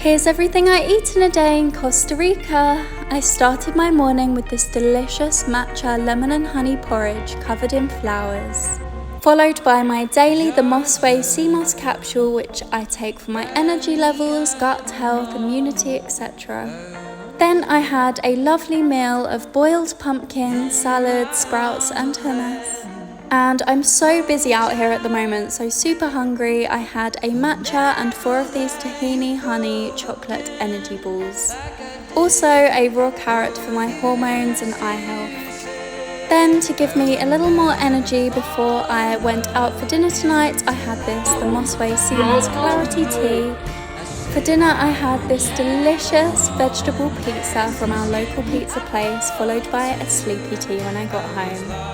Here's everything I eat in a day in Costa Rica. I started my morning with this delicious matcha lemon and honey porridge covered in flowers, followed by my daily The Moss Way Sea Moss capsule, which I take for my energy levels, gut health, immunity, etc. Then I had a lovely meal of boiled pumpkin, salad, sprouts and hummus. And I'm so busy out here at the moment, so super hungry. I had a matcha and 4 of these tahini honey chocolate energy balls. Also a raw carrot for my hormones and eye health. Then to give me a little more energy before I went out for dinner tonight, I had The Moss Way Sea Moss Clarity Tea. For dinner I had this delicious vegetable pizza from our local pizza place, followed by a sleepy tea when I got home.